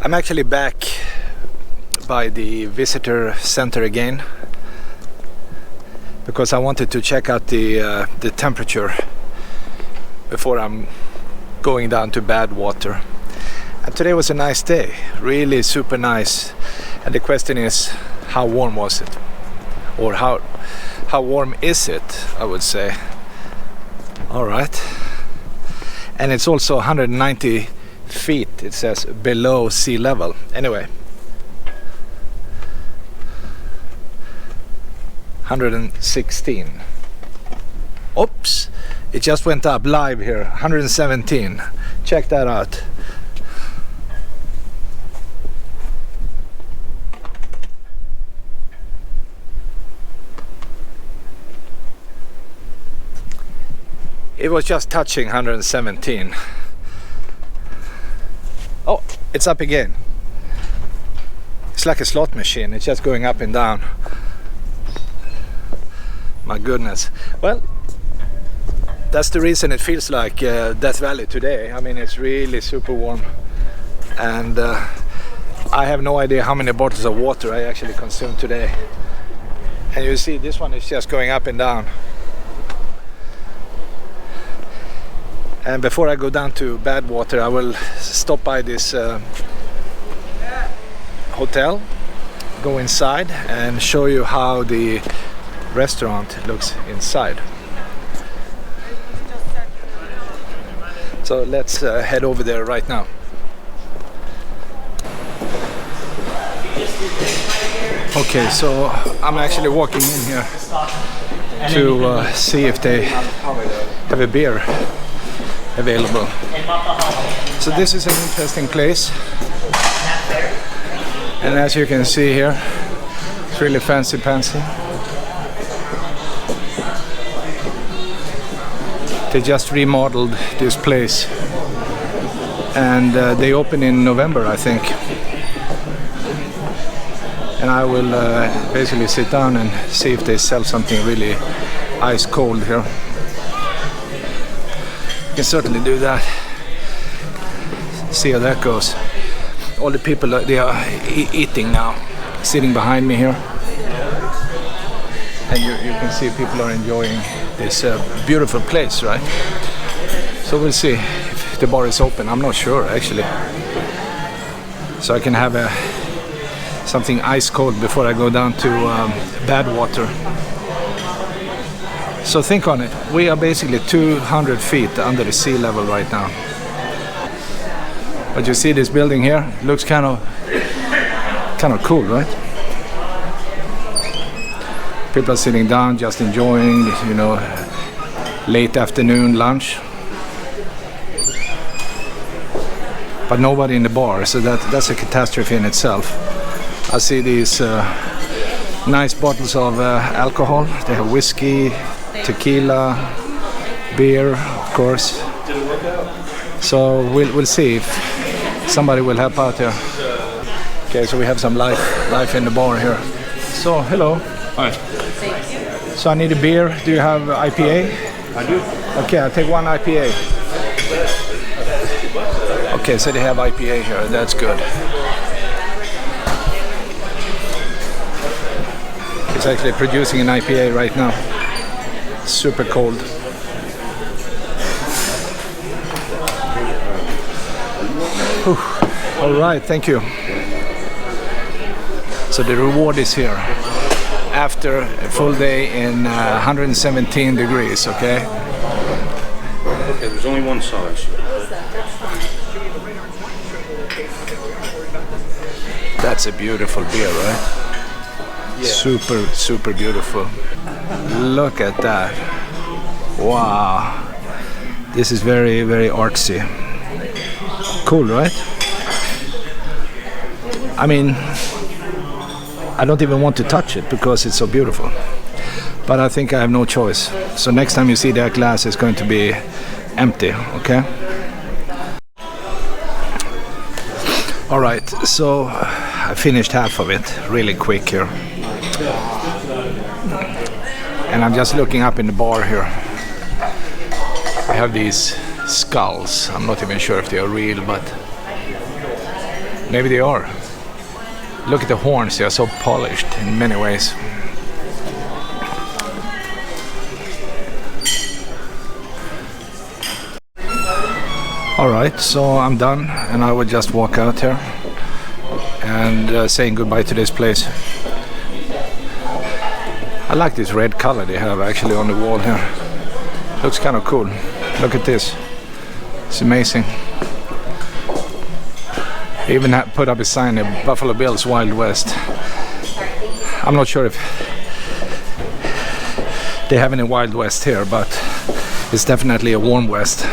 I'm actually back by the visitor center again because I wanted to check out the temperature before I'm going down to bad water. And today was a nice day, really super nice. And the question is, how warm was it? Or how warm is it, I would say. All right. And it's also 190 feet, it says, below sea level. Anyway, 116. Oops, it just went up live here. 117. Check that out. It was just touching 117. Oh, it's up again. It's like a slot machine. It's just going up and down. My goodness. Well, that's the reason it feels like Death Valley today. I mean, it's really super warm. And I have no idea how many bottles of water I actually consumed today. And you see, this one is just going up and down. And before I go down to bad water, I will stop by this hotel, go inside and show you how the restaurant looks inside. So let's head over there right now. Okay, so I'm actually walking in here to see if they have a beer available. So this is an interesting place, and as you can see here, it's really fancy. They just remodeled this place, and they open in November, I think. And I will basically sit down and see if they sell something really ice cold here. You can certainly do that. See how that goes. All the people, they are eating now, sitting behind me here. And you can see people are enjoying this beautiful place, right? So we'll see if the bar is open. I'm not sure, actually. So I can have something ice cold before I go down to bad water. So think on it. We are basically 200 feet under the sea level right now. But you see this building here? It looks kind of cool, right? People are sitting down, just enjoying, you know, late afternoon lunch. But nobody in the bar, so that's a catastrophe in itself. I see these nice bottles of alcohol. They have whiskey, tequila, beer, of course. So we'll see if somebody will help out here. Okay, so we have some life in the bar here. So hello. Hi. Thank you. So I need a beer. Do you have IPA? I do. Okay, I'll take one IPA. Okay, so they have IPA here. That's good. It's actually producing an IPA right now. Super cold. Whew. All right, thank you. So the reward is here after a full day in 117 degrees, okay? Okay, there's only one size. That's a beautiful beer, right? Yeah. Super beautiful. Look at that. Wow. This is very artsy. Cool, right? I mean, I don't even want to touch it because it's so beautiful. But I think I have no choice. So next time you see that glass, it's going to be empty, okay? All right, so I finished half of it really quick here. And I'm just looking up in the bar here. We have these skulls. I'm not even sure if they are real, but Maybe they are. Look at the horns, they are so polished in many ways. Alright, so I'm done and I will just walk out here and saying goodbye to this place. I like this red color they have actually on the wall here. Looks kind of cool. Look at this. It's amazing. They even put up a sign of Buffalo Bills Wild West. I'm not sure if they have any Wild West here, but it's definitely a warm West.